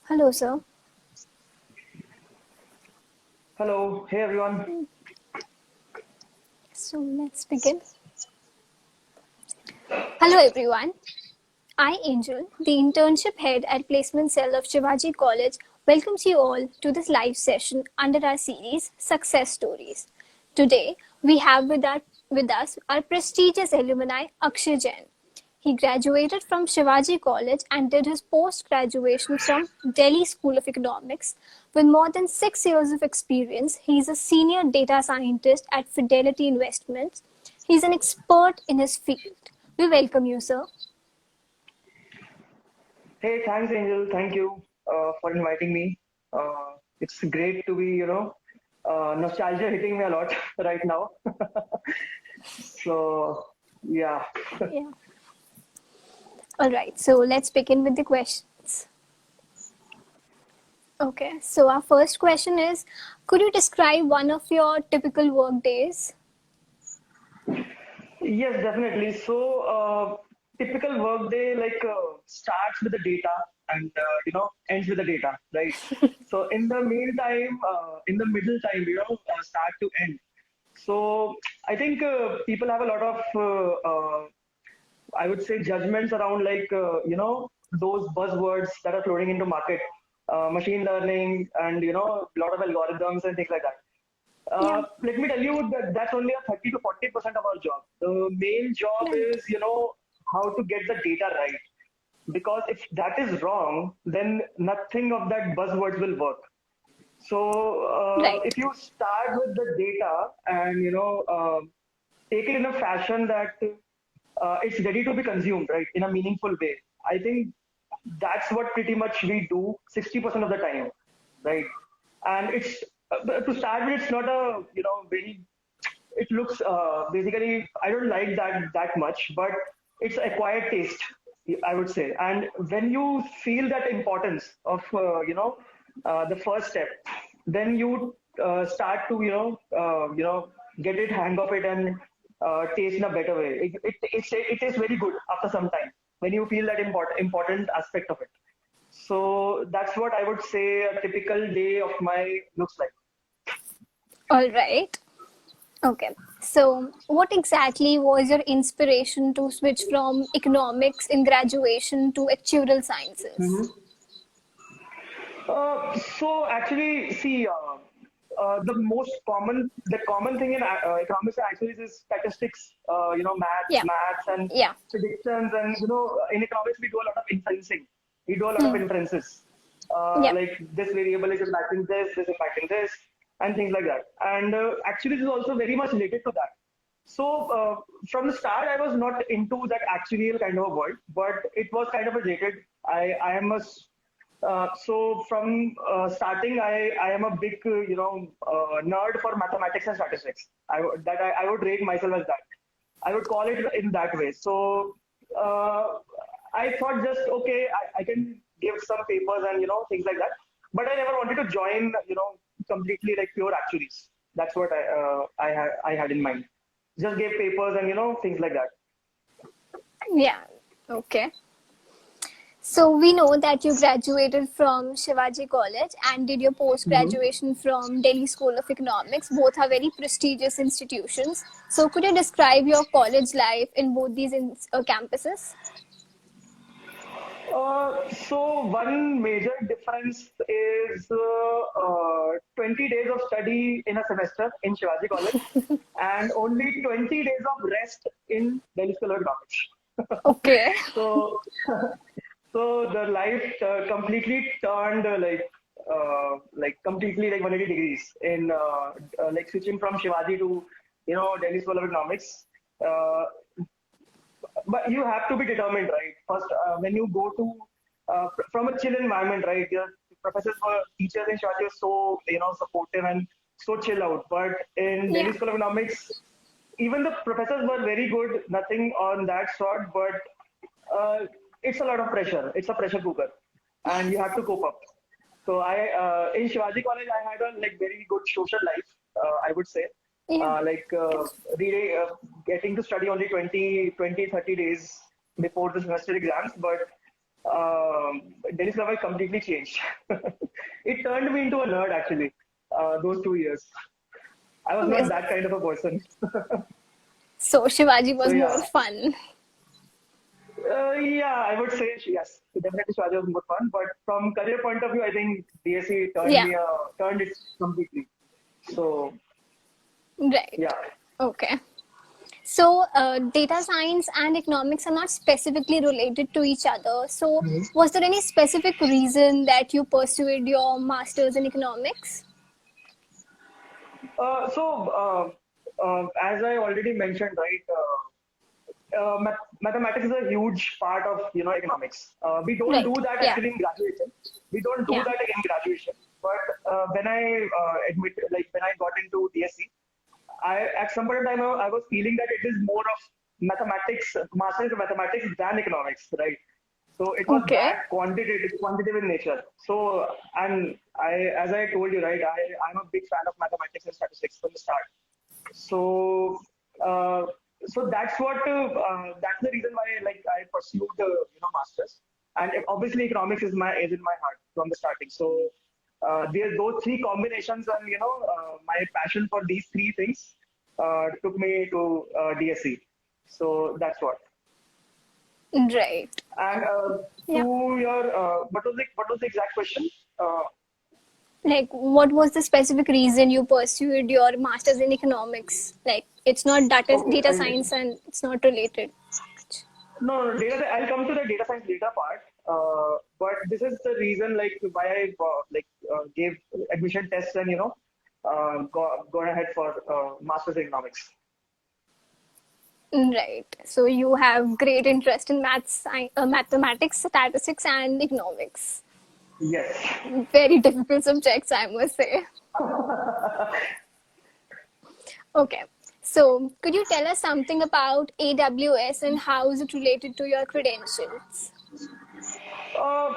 Hello, sir. Hello, hey everyone. So let's begin. Hello, everyone. I, Angel, the internship head at Placement Cell of Shivaji College, welcomes you all to this live session under our series Success Stories. Today, we have with us our prestigious alumni Akshay Jain. He graduated from Shivaji College and did his post graduation from Delhi School of Economics. With more than 6 years of experience, he is a senior data scientist at Fidelity Investments. He's an expert in his field. We welcome you, sir. Hey, thanks Angel. Thank you for inviting me. It's great to be, nostalgia hitting me a lot right now. So, yeah. Yeah. All right. So let's begin with the questions. Okay. So our first question is, could you describe one of your typical work days? Yes, definitely. So, typical workday starts with the data and ends with the data, right? So, in the meantime, in the middle time, start to end. So, I think people have a lot of I would say judgments around those buzzwords that are floating into market, machine learning and a lot of algorithms and things like that. Yeah. Let me tell you that that's only a 30 to 40% of our job. The main job Right. is how to get the data right. Because if that is wrong, then nothing of that buzzwords will work. So Right. if you start with the data and take it in a fashion that it's ready to be consumed, right, in a meaningful way. I think that's what pretty much we do 60% of the time, right? And it's to start with, it's not a very. It looks basically I don't like that much, but it's acquired taste, I would say. And when you feel that importance of the first step, then you start to get it hang of it and taste in a better way. It is very good after some time when you feel that important aspect of it. So that's what I would say a typical day of my looks like. All right. Okay. So, what exactly was your inspiration to switch from economics in graduation to actuarial sciences? Mhm. So actually, see, the common thing in economics actually is statistics, Yeah. maths and Yeah. predictions, and in economics we do a lot of inferencing. We do a lot of Hmm. inferences, Yeah. like this variable is impacting this impacting this, and things like that. And actually, this is also very much related to that. So from the start, I was not into that actuarial kind of a world, but it was kind of related. I am a so from starting, I am a big nerd for mathematics and statistics. I would rate myself as that. I would call it in that way. So uh, I thought just okay, I can give some papers and things like that. But I never wanted to join completely like pure actuaries. That's what I had in mind. Just gave papers and things like that. Yeah. Okay. So we know that you graduated from Shivaji College and did your post Mhm. graduation from Delhi School of Economics. Both are very prestigious institutions. So could you describe your college life in both these campuses? So one major difference is 20 days of study in a semester in Shivaji College and only 20 days of rest in Delhi School of Economics. Okay. So, so the life completely turned like completely like 180 degrees in like switching from Shivaji to Delhi School of Economics. Uh, but you have to be determined, right? First, when you go to from a chill environment, right? Your professors were teachers in Shivaji were so supportive and so chill out. But in Delhi Yeah. School of Economics, even the professors were very good. Nothing on that sort, but uh, it's a lot of pressure. It's a pressure cooker, and you have to cope up. So I in Shivaji College I had a like very good social life. I would say Yeah. like reading, getting to study only 20, 20, 30 days before the semester exams, but Delhi Slavai completely changed. It turned me into a nerd actually. Those 2 years, I was not Okay. that kind of a person. So Shivaji So was more yeah, fun. yeah, I would say yes. Definitely, Swaja was more fun. But from career point of view, I think DSC Yeah. turned it completely. So Right. yeah. Okay. So, data science and economics are not specifically related to each other. So, was there any specific reason that you pursued your master's in economics? As I already mentioned, right, mathematics is a huge part of economics. We don't Right. do that Yeah. actually in graduation. We don't do Yeah. that in graduation. But when I when I got into DSC, at some point in time I was feeling that it is more of mathematics, masters of mathematics than economics, right? So it was Okay. that quantitative in nature. So and as I told you, right, I'm a big fan of mathematics and statistics from the start. So, uh, so that's the reason why like I pursued the masters, and obviously economics is in my heart from the starting. So, there those three combinations, and my passion for these three things took me to DSC. So that's what. Right. And Yeah. to your what was the exact question? Uh, Like, what was the specific reason you pursued your master's in economics? Like, it's not okay, data science and it's not related. No, I'll come to the data science data part. But this is the reason, like, why I gave admission tests and gone ahead for masters in economics. Right. So, you have great interest in mathematics, statistics, and economics. Yes. Very difficult subjects, I must say. Okay. So, could you tell us something about AWS and how is it related to your credentials?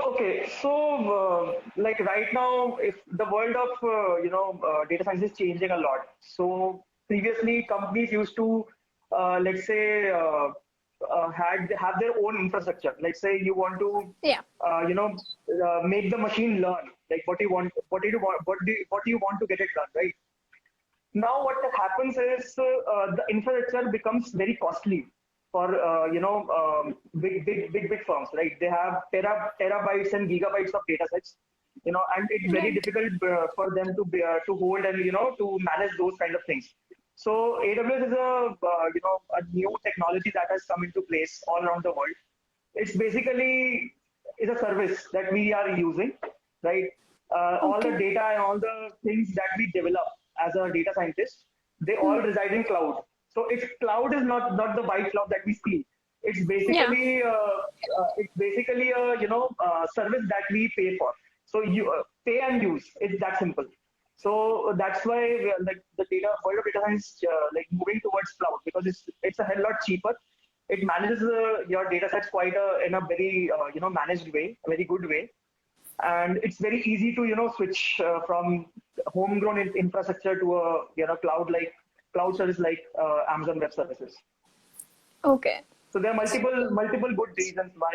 Okay, so like right now, if the world of data science is changing a lot. So previously, companies used to let's say had have their own infrastructure. Let's say you want to Yeah. make the machine learn like what do you want to get it done, right? Now what happens is the infrastructure becomes very costly for big firms, right? They have terabytes and gigabytes of data sets, and it's very Right. difficult for them to hold and to manage those kind of things. So AWS is a new technology that has come into place all around the world. It's basically is a service that we are using, right? All the Okay. data and all the things that we develop as a data scientist, they all reside in cloud. So it's cloud is not the white cloud that we see. It's Yeah. basically a service that we pay for. So you pay and use. It's that simple. So that's why we are, like the data world of data science like moving towards cloud because it's a hell lot cheaper. It manages your data sets quite in a very managed way, a very good way, and it's very easy to switch from homegrown infrastructure to a cloud service like Amazon Web Services. Okay. So there are So, multiple good reasons why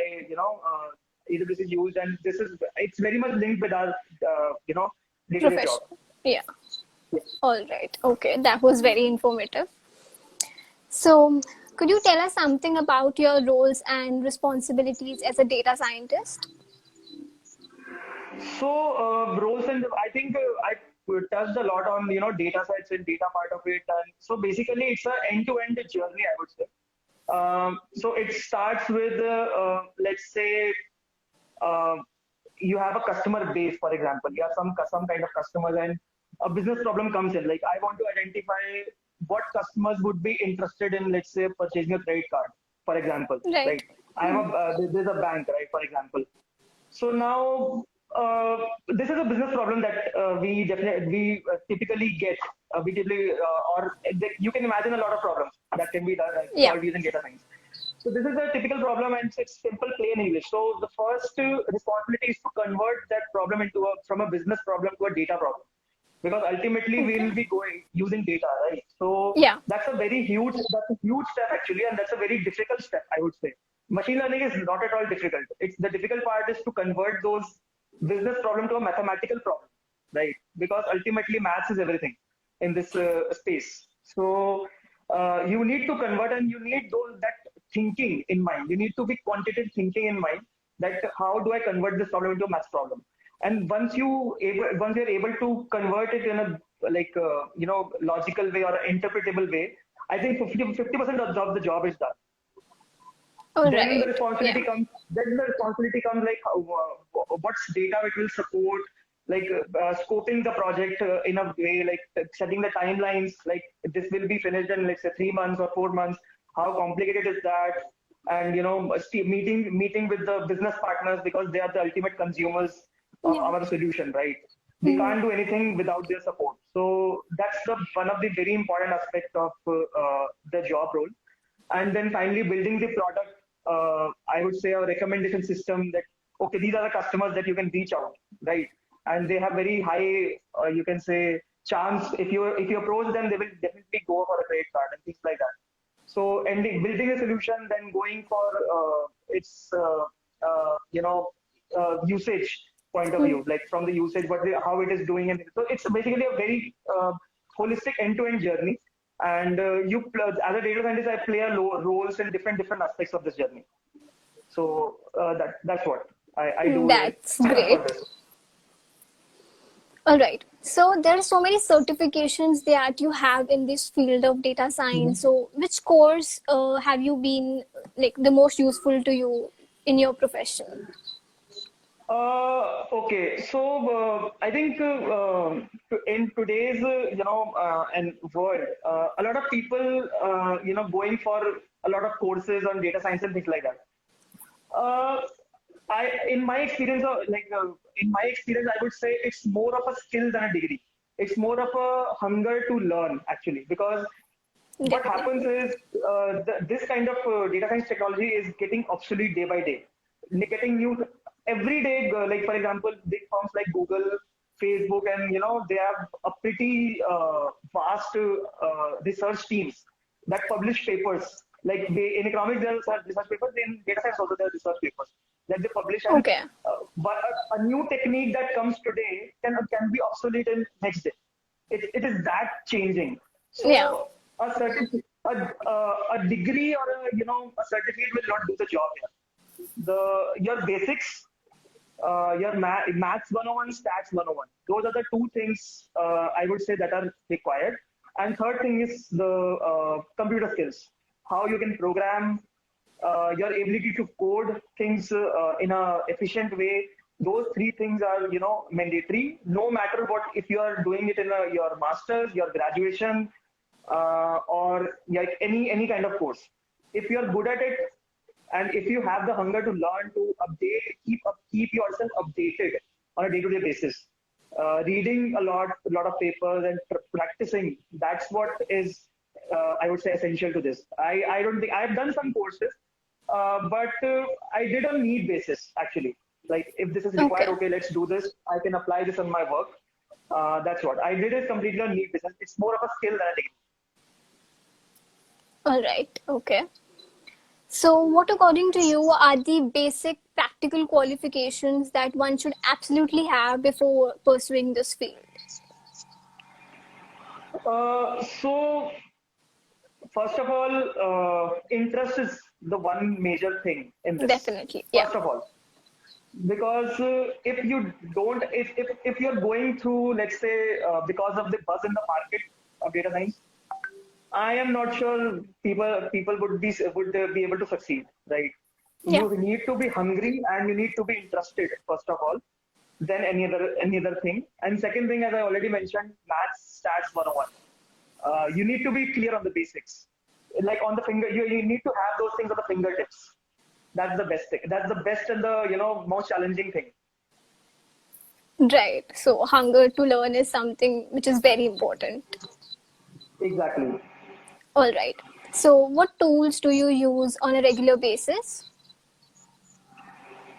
AWS is used, and it's very much linked with our day-to-day job. professional. Yeah. Yeah. All right. Okay. That was very informative. So, could you tell us something about your roles and responsibilities as a data scientist? So roles and I think I touched a lot on data sets and data part of it, and so basically it's an end-to-end journey, I would say. So it starts with let's say uh, you have a customer base, for example. You have some kind of customers, and a business problem comes in. Like I want to identify what customers would be interested in, let's say, purchasing a credit card, for example. Right. Right? There's a bank, right? For example. So now this is a business problem that we typically get. We typically you can imagine a lot of problems that can be Yeah. solved using data science. So this is a typical problem, and it's simple, plain English. So the first responsibility is to convert that problem from a business problem to a data problem, because ultimately Okay. we'll be going using data, right? So Yeah. that's a huge step actually, and that's a very difficult step, I would say. Machine learning is not at all difficult. It's the difficult part is to convert those business problem to a mathematical problem, right? Because ultimately maths is everything in this space. So you need to convert, and you need that thinking in mind. You need to be quantitative thinking in mind, that how do I convert this problem into a math problem? And once you're able to convert it in a logical way or an interpretable way, I think 50% of the job is done. All Then the right. responsibility Yeah. comes. Then the responsibility comes, like what's data it will support, like scoping the project in a way, like setting the timelines. Like this will be finished in, let's say, 3 months or 4 months. How complicated is that? And meeting with the business partners, because they are the ultimate consumers of Yeah. our solution, right? We Mhm. can't do anything without their support. So that's the one of the very important aspect of the job role. And then finally building the product, I would say a recommendation system, that okay, these are the customers that you can reach out, right? And they have very high, you can say, chance. If you approach them, they will definitely go for a credit card and things like that. So ending building a solution, then going for its usage point of Mm. view, like from the usage, how it is doing. And so it's basically a very holistic end-to-end journey. And as a data scientist, I play roles in different aspects of this journey. So that's what I do That's for great. this. All right. So there are so many certifications that you have in this field of data science. Mhm. So which course have you been like the most useful to you in your profession? Okay, so I think in today's and world, a lot of people going for a lot of courses on data science and things like that. Uh, in my experience, I would say it's more of a skill than a degree. It's more of a hunger to learn, actually, because what happens Definitely. is this kind of data science technology is getting obsolete day by day. Getting new every day. Like for example, big firms like Google, Facebook, and they have a pretty vast research teams that publish papers. Like in economics, there are research papers. In data science, also there are research papers that they publish. And Okay. but a new technique that comes today can be obsolete in next day. It is that changing. Yeah. So a degree or a certificate will not do the job here. Your basics, your maths 101, stats 101. Those are the two things I would say that are required. And third thing is the computer skills, how you can program, your ability to code things in a efficient way. Those three things are mandatory. No matter what, if you are doing it in your masters, your graduation, or like any kind of course. If you are good at it, and if you have the hunger to learn, to update, keep yourself updated on a day-to-day basis, reading a lot of papers and practicing. That's what is, I would say, essential to this. I don't think I've done some courses, but I did on need basis, actually. Like if this is required, Okay. okay, let's do this. I can apply this on my work. That's what I did, is completely on need basis. It's more of a skill than a degree. All right. Okay. So what according to you are the basic practical qualifications that one should absolutely have before pursuing this field? So first of all, interest is the one major thing in this. Definitely. Yeah. First of all, because if you don't, if you're going through, let's say, because of the buzz in the market of data science, I am not sure people would be able to succeed, right? Yeah. You need to be hungry and you need to be interested, first of all, then any other thing. And second thing, as I already mentioned, maths, stats 101. You need to be clear on the basics. Like on the finger, you need to have those things on the fingertips. That's the best thing. That's the best and the most challenging thing. Right. So hunger to learn is something which is very important. Exactly. All right. So what tools do you use on a regular basis?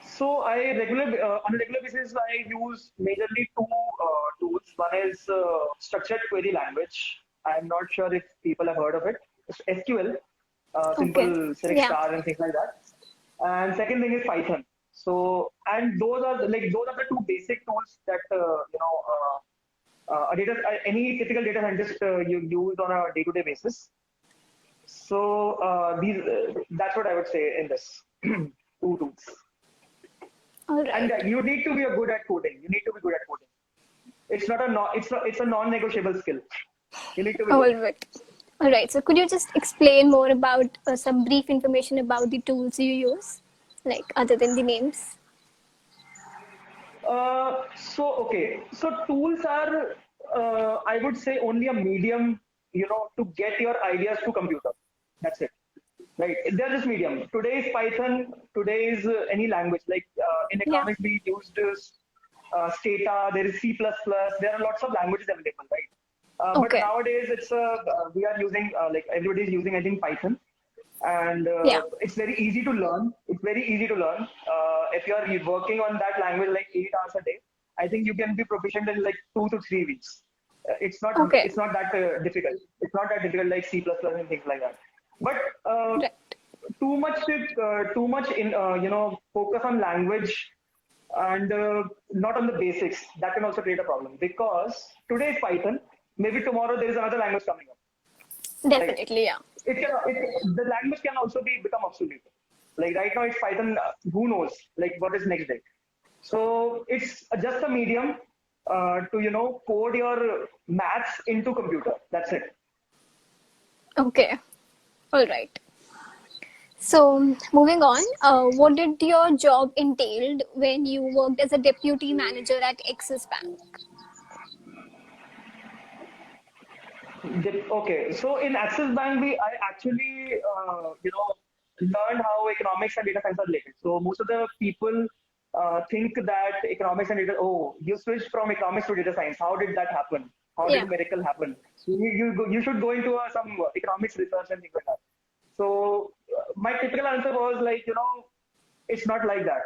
So on a regular basis, I use majorly two tools. One is structured query language. I'm not sure if people have heard of it. It's SQL, Okay. simple select Yeah. star and things like that. and second thing is Python. So, and those are the two basic tools that any typical data scientist you use on a day-to-day basis. So these that's what I would say in this two tools. All And right. you need to be a good at coding. You need to be good at coding. It's not a no, it's a non-negotiable skill. You need to be All good. right. All right. So could you just explain more about some brief information about the tools you use, like other than the names? So tools are, I would say, only a medium, to get your ideas to computer. That's it, right? They're just medium. Today is Python. Today is any language. Like in Yeah. economics, we used Stata. There is C++. There are lots of languages available, right? But Okay. nowadays, we are using like everybody is using, I think, Python, and Yeah. it's very easy to learn. It's very easy to learn. If you are working on that language like 8 hours a day, I think you can be proficient in like 2 to 3 weeks. It's not Okay. it's not that difficult. It's not that difficult like C++ and things like that. But Right. too much in focus on language and not on the basics. That can also create a problem because today is Python. Maybe tomorrow there is another language coming up. Right? Definitely. Yeah. The language can also become obsolete. Like right now it's Python. Who knows? Like what is next day? So it's just a medium to code your maths into computer. That's it. Okay. All right. So moving on, what did your job entailed when you worked as a deputy manager at Axis Bank? Okay, so in Axis Bank, I actually learned how economics and data science are related. So most of the people think that economics and data. Oh, you switched from economics to data science. How did that happen? How did Yeah. a miracle happen? You should go into some economics research and things like that. So my typical answer was like, it's not like that.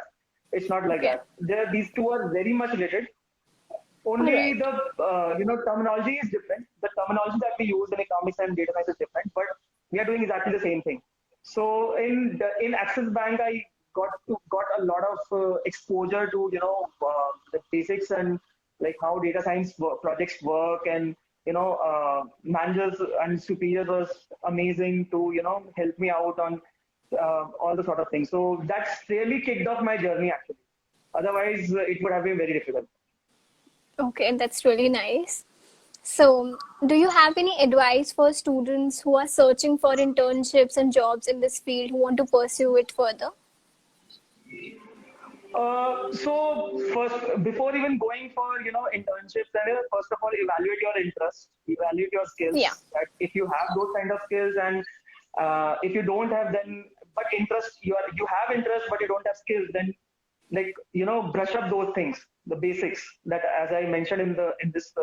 It's not like Okay. that. These two are very much related. All Only right. the terminology is different. The terminology that we use in economics and data science is different, but we are doing exactly the same thing. So in Axis Bank, I got a lot of exposure to the basics and like how data science projects work, and managers and superiors was amazing to help me out on all the sort of things. So that's really kicked off my journey actually. Otherwise, it would have been very difficult. Okay, that's really nice. So, do you have any advice for students who are searching for internships and jobs in this field who want to pursue it further? So first, before even going for internships, then first of all evaluate your interest, evaluate your Yeah. skills. That if you have those kind of skills, and if you don't have, then but interest you have interest but you don't have skills, then like brush up those things, the basics that as I mentioned in this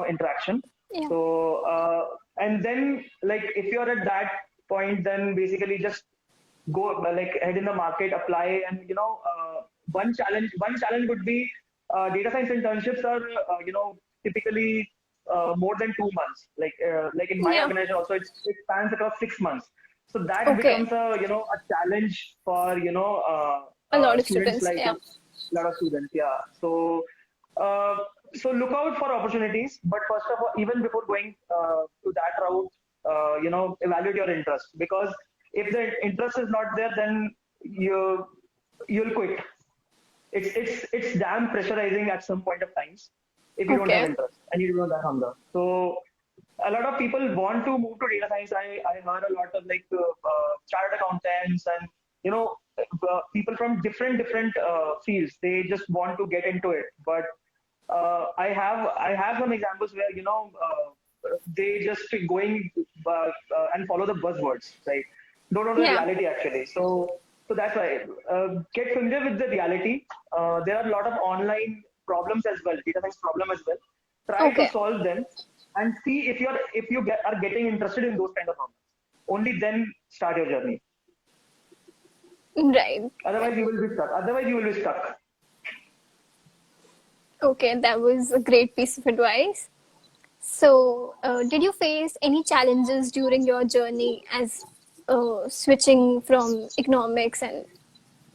interaction. Yeah. So and then like if you're at that point, then basically just go like head in the market, apply, and one challenge would be data science internships are typically more than 2 months. Like in my Yeah. organization also, it spans across 6 months. So that Okay. becomes a challenge for A lot of students students. like Yeah. a lot of students. Yeah. Uh, so look out for opportunities, but first of all, even before going to that route, evaluate your interest, because if the interest is not there, then you'll quit. It's damn pressurizing at some point of times if you don't have Okay. interest and you don't have hunger. So a lot of people want to move to data science. I heard a lot of like chartered accountants and people from different fields. They just want to get into it, but I have some examples where they just going and follow the buzzwords, right? Don't know the Yeah. reality actually. So that's why get familiar with the reality. There are a lot of online problems as well, data science problem as well. Try to Okay. solve them and see if you are getting interested in those kind of problems. Only then start your journey. Right. Otherwise you will be stuck. Otherwise you will be stuck. Okay. That was a great piece of advice. So, did you face any challenges during your journey as switching from economics and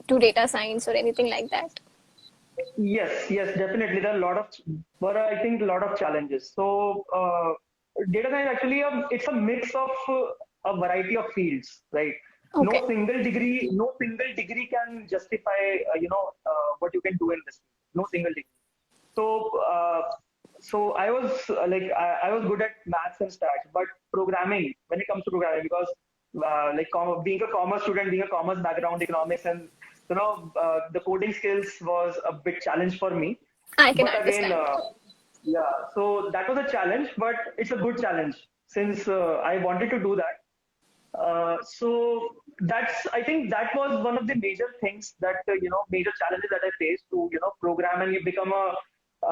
to data science or anything like that? Yes, definitely. There are a lot of, but I think a lot of challenges. So, data science actually, it's a mix of a variety of fields, right? Okay. No single degree can justify, what you can do in this. No single degree. So, so I was good at maths and stats, but programming, when it comes to programming, because being a commerce student, being a commerce background, economics, and the coding skills was a big challenge for me. I can But again, understand. yeah, so that was a challenge, but it's a good challenge since I wanted to do that. So I think that was one of the major things that major challenges that I faced to program, and you become a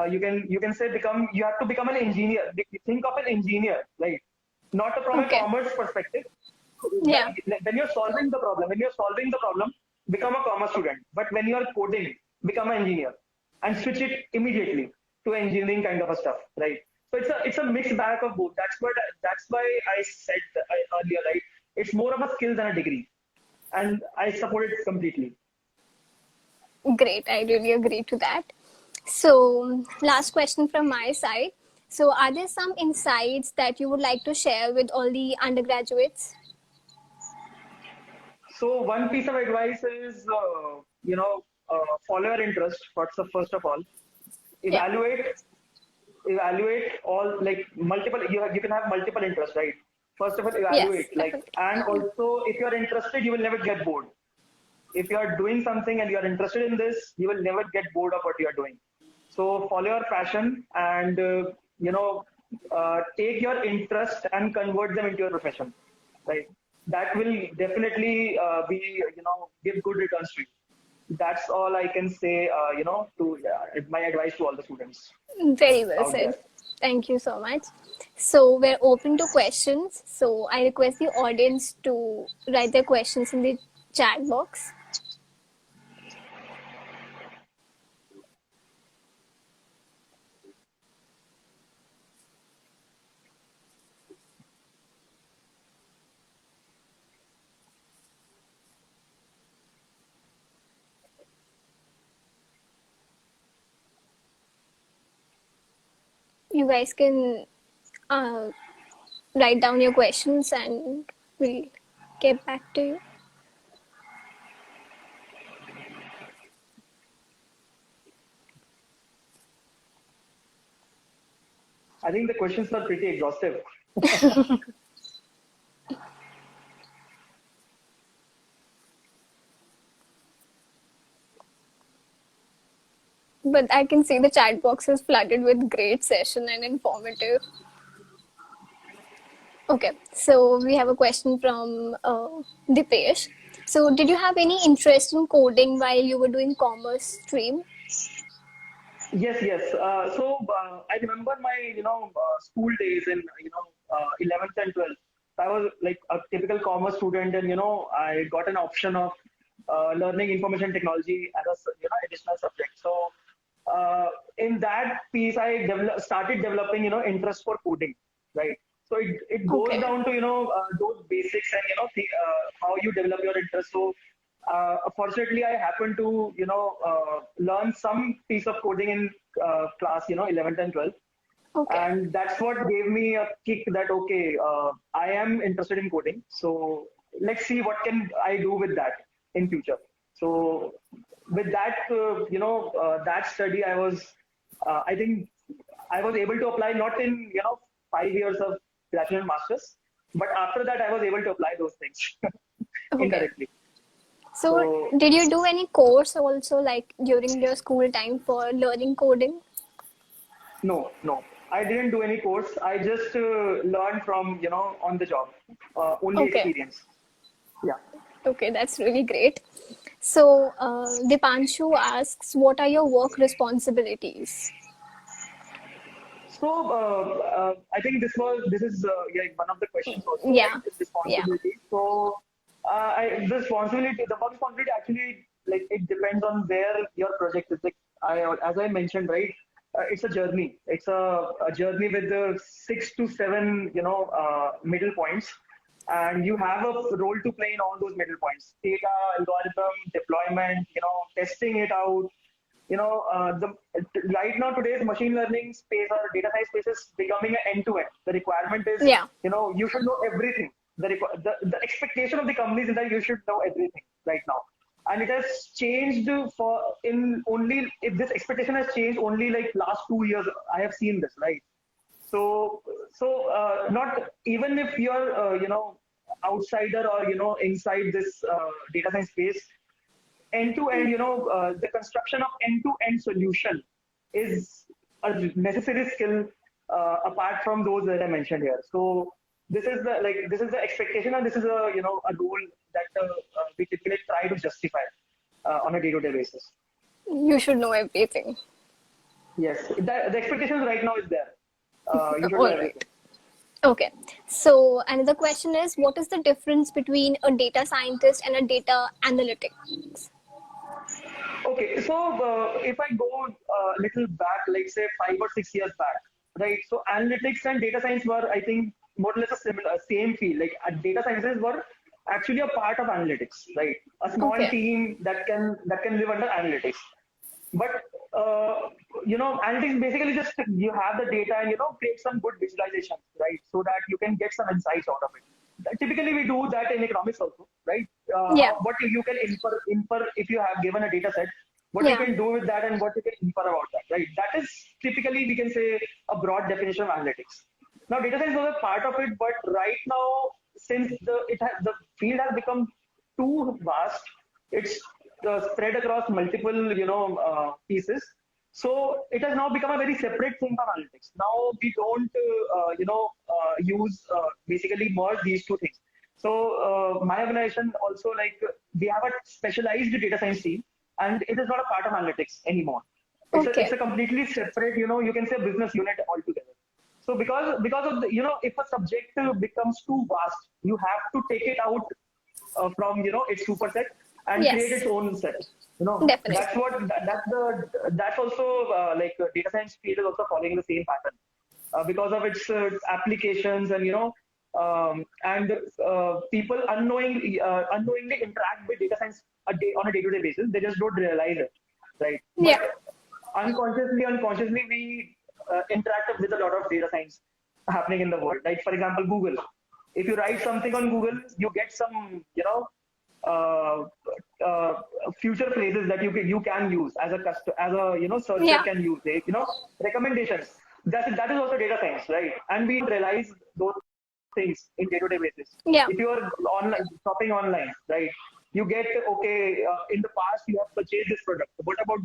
you can say become you have to become an engineer. Think of an engineer, right? Not from a Okay. commerce perspective. Yeah. When you're solving the problem, become a commerce student. But when you are coding, become an engineer and switch it immediately to engineering kind of a stuff, right? So it's a mixed bag of both. That's why I said earlier, right? It's more of a skill than a degree, and I support it completely. Great. I really agree to that. So, last question from my side. So, are there some insights that you would like to share with all the undergraduates? So one piece of advice is, follow your interest. First of all, Yeah. evaluate evaluate all like multiple. You can have multiple interests, right? First of all, Yes, evaluate definitely. and also if you are interested, you will never get bored. If you are doing something and you are interested in this, you will never get bored of what you are doing. So follow your passion and take your interest and convert them into your profession. Right? That will definitely be give good returns to you. That's all I can say. To my advice to all the students Very well out said. there. Thank you so much. So, we're open to questions. So, I request the audience to write their questions in the chat box. You guys can uh, write down your questions and we'll get back to you. I think the questions are pretty exhaustive. But I can see the chat box is flooded with great session and informative. Okay, so we have a question from Dipesh. So, did you have any interest in coding while you were doing commerce stream? Yes. I remember my school days in 11th and 12th. I was like a typical commerce student, and I got an option of learning information technology as a additional subject. So in that piece, started developing interest for coding, right? So it goes Okay, down to those basics and how you develop your interest. So fortunately, I happened to learn some piece of coding in class 11th and 12th, okay, and that's what gave me a kick that okay, I am interested in coding. So let's see what can I do with that in future. So with that, that study, I think I was able to apply not in 5 years of bachelor and masters, but after that I was able to apply those things okay. indirectly. So, So did you do any course also like during your school time for learning coding? no, I didn't do any course. I just learned from on the job, only Okay, experience. Yeah. okay, that's really great. So, Dipanshu asks, what are your work responsibilities? So I think this is yeah, one of the questions also, right? Yeah, This yeah, responsibility. So the work responsibility actually like it depends on where your project is. Like as I mentioned, right? It's a journey. It's a journey with the 6 to 7 middle points. and you have a role to play in all those middle points: data, algorithm, deployment, testing it out. The right now today's machine learning space or data science space is becoming an end-to-end. The requirement is, Yeah. you should know everything. The expectation of the companies is that you should know everything right now, and it has changed for in only if this expectation has changed only like last 2 years. I have seen this, right? So not even if you're outsider or inside this data science space, end to end, the construction of end to end solution is a necessary skill apart from those that I mentioned here. So this is the expectation, and this is a role that we typically try to justify on a day-to-day basis. You should know everything. Yes, the expectations right now is there. You should know All everything. right. Okay. So another question is, what is the difference between a data scientist and a data analytics? Okay, so if I go a little back, like say 5 or 6 years back, right? So analytics and data science were, I think, more or less a similar, same field. Like data sciences were actually a part of analytics, right? A small Okay. team that can live under analytics. But analytics basically just you have the data and create some good visualizations, right? So that you can get some insights out of it. Typically, we do that in economics also, right? Yeah. What you can infer if you have given a data set, what you Yeah. can do with that, and what you can infer about that, right? That is typically, we can say, a broad definition of analytics. Now, data science was a part of it, but right now, since the field has become too vast, it's spread across multiple pieces. So it has now become a very separate thing from analytics. Now we don't use basically merge these two things. So my organization also, like, we have a specialized data science team, and it is not a part of analytics anymore. It's Okay. a completely separate, you can say, business unit altogether. So because of the, if a subject becomes too vast, you have to take it out from its superset and create its Yes. own set. That's Definitely. what that's also like data science field is also following the same pattern because of its applications, and people unknowingly interact with data science on a day-to-day basis. They just don't realize it, right? But Yeah. unconsciously we interact with a lot of data science happening in the world. Like for example, Google. If you write something on Google, you get some uh, uh, future phrases that you can use as a searcher Yeah. can use. Recommendations. That is also data science, right? And we don't realize those things in day-to-day basis. Yeah. If you are online shopping online, right? You get, okay, in the past you have purchased this product. What about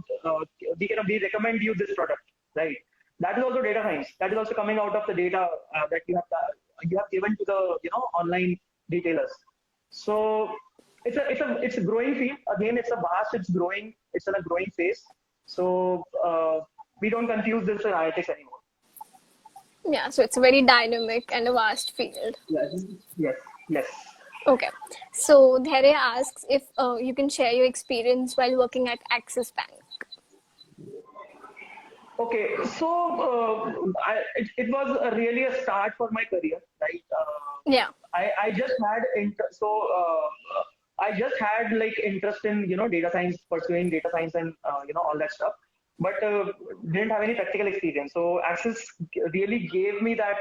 we recommend you this product, right? That is also data science. That is also coming out of the data that you have given to the online retailers. So it's a growing field. Again, it's growing. It's in a growing phase. So we don't confuse this with analytics anymore. Yeah. So it's a very dynamic and a vast field. Yes, yes, yes. Okay. So Dhere asks if you can share your experience while working at Axis Bank. Okay, so it was really a start for my career, right? Yeah. I just had I just had like interest in data science, pursuing data science, and all that stuff, but didn't have any practical experience. So Access really gave me that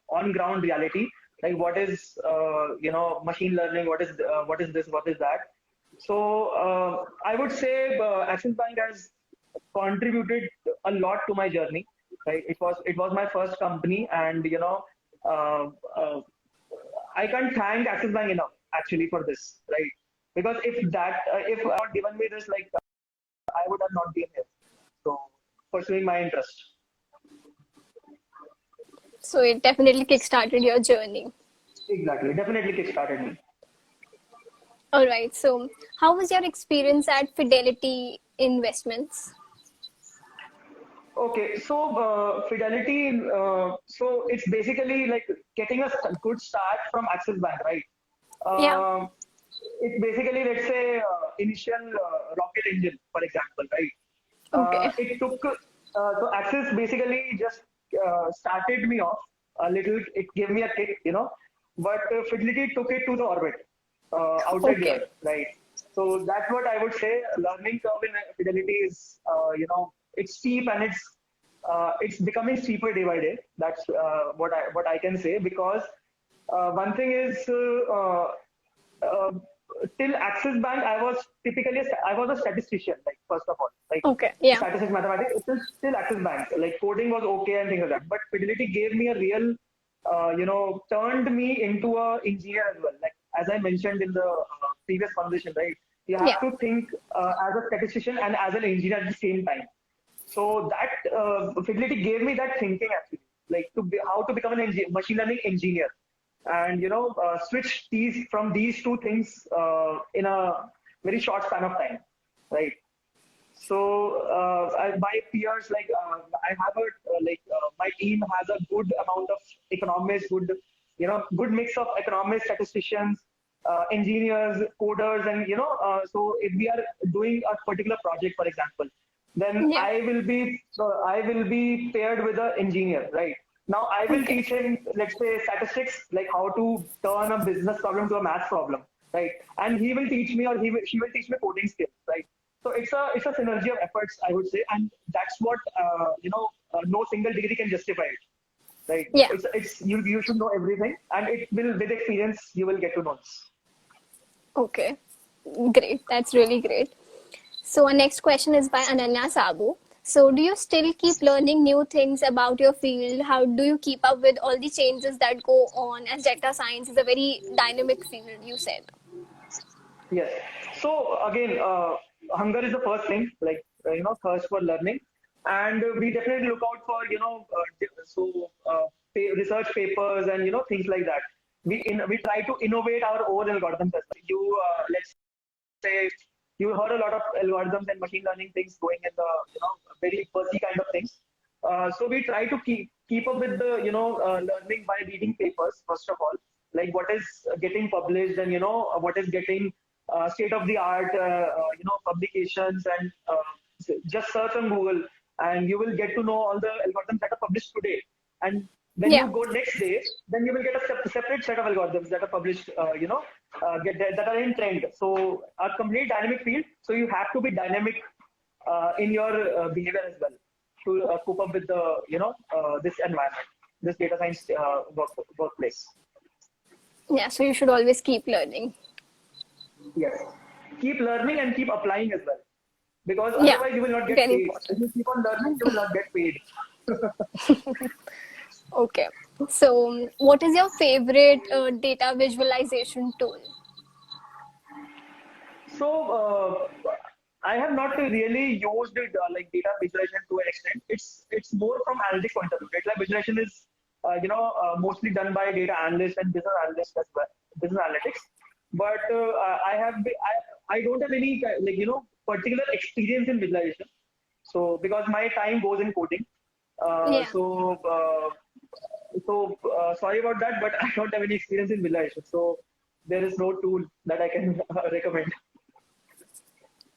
on ground reality, like what is machine learning, what is this, what is that. So I would say Axis Bank has contributed a lot to my journey. Right, it was my first company, and uh, uh, I can't thank Axis Bank enough actually for this, right? Because if not given me this, like I would have not been here. So pursuing my interest. So it definitely kickstarted your journey. Exactly, definitely kickstarted me. All right. So how was your experience at Fidelity Investments? Okay, so Fidelity, so it's basically like getting a good start from Axis Bank, right? Yeah. It's basically, let's say, initial rocket engine, for example, right? Okay. It took, so Axis basically just started me off a little. It gave me a kick, but Fidelity took it to the orbit outside the Okay. Earth, right? So that's what I would say. Learning curve in Fidelity is, it's steep and it's becoming steeper day by day. That's what I can say, because one thing is uh, till Axis Bank, I was a statistician, like first of all, like Okay. Yeah. statistics, mathematics. It was still Axis Bank, like coding was okay and things like that. But Fidelity gave me a real, turned me into a engineer as well. Like as I mentioned in the previous conversation, right? You have Yeah. to think as a statistician and as an engineer at the same time. So that Fidelity gave me that thinking actually, like how to become an machine learning engineer, and switch these two things in a very short span of time, right? So my peers, like I have my team has a good amount of economists, good mix of economists, statisticians, engineers, coders, and so if we are doing a particular project, for example, then Yeah. I will be paired with an engineer, right? Now I will Okay. teach him, let's say, statistics, like how to turn a business problem to a math problem, right? And he will teach me, or she will teach me coding skills, right? So it's a synergy of efforts, I would say, and that's what no single degree can justify it, right? Yeah. It's you should know everything, and it will, with experience you will get to know this. Okay. Great. That's really great. So our next question is by Ananya Sabu. So do you still keep learning new things about your field? How do you keep up with all the changes that go on, as data science is a very dynamic field, you said? Yes. So again, hunger is the first thing, like thirst for learning, and we definitely look out for research papers and things like that. We try to innovate our own algorithms as well. Let's say you heard a lot of algorithms and machine learning things going in the very fuzzy kind of things. So we try to keep up with the learning by reading papers first of all, like what is getting published, and what is getting state of the art publications, and just search on Google and you will get to know all the algorithms that are published today. And when Yeah. you go next day, then you will get a separate set of algorithms that are published, that are in trend. So a complete dynamic field. So you have to be dynamic in your behavior as well to cope up with the this environment, this data science workplace. Yeah. So you should always keep learning. Yes, keep learning and keep applying as well, because Yeah. otherwise you will not get Very paid. If important. you keep on learning, you will not get paid. Okay. So what is your favorite data visualization tool? So I have not really used it like data visualization to an extent. It's more from analytics point of view. Data visualization is mostly done by data analysts and business analysts as well, business analytics. But I don't have any particular experience in visualization. So because my time goes in coding, uh, Yeah. so uh, sorry about that, but I don't have any experience in visualization. So there is no tool that I can recommend.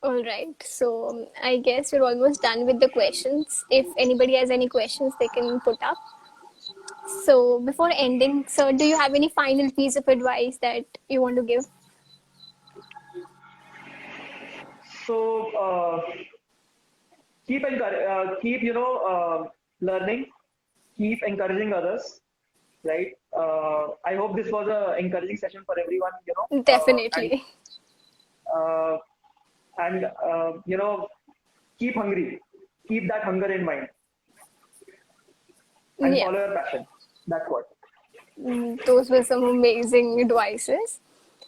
All right. So I guess we're almost done with the questions. If anybody has any questions, they can put up. So before ending, sir, do you have any final piece of advice that you want to give? So keep learning, keep encouraging others, right? I hope this was a encouraging session for everyone, Definitely. uh, and keep hungry, keep that hunger in mind, and Yeah. follow your passion. That's what. Those were some amazing advices.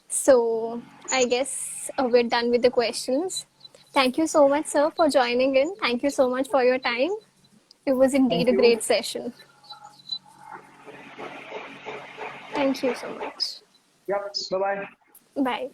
So I guess we're done with the questions. Thank you so much, sir, for joining in. Thank you so much for your time. It was indeed Thank a you. great session. Thank you so much. Yep. Bye bye. Bye.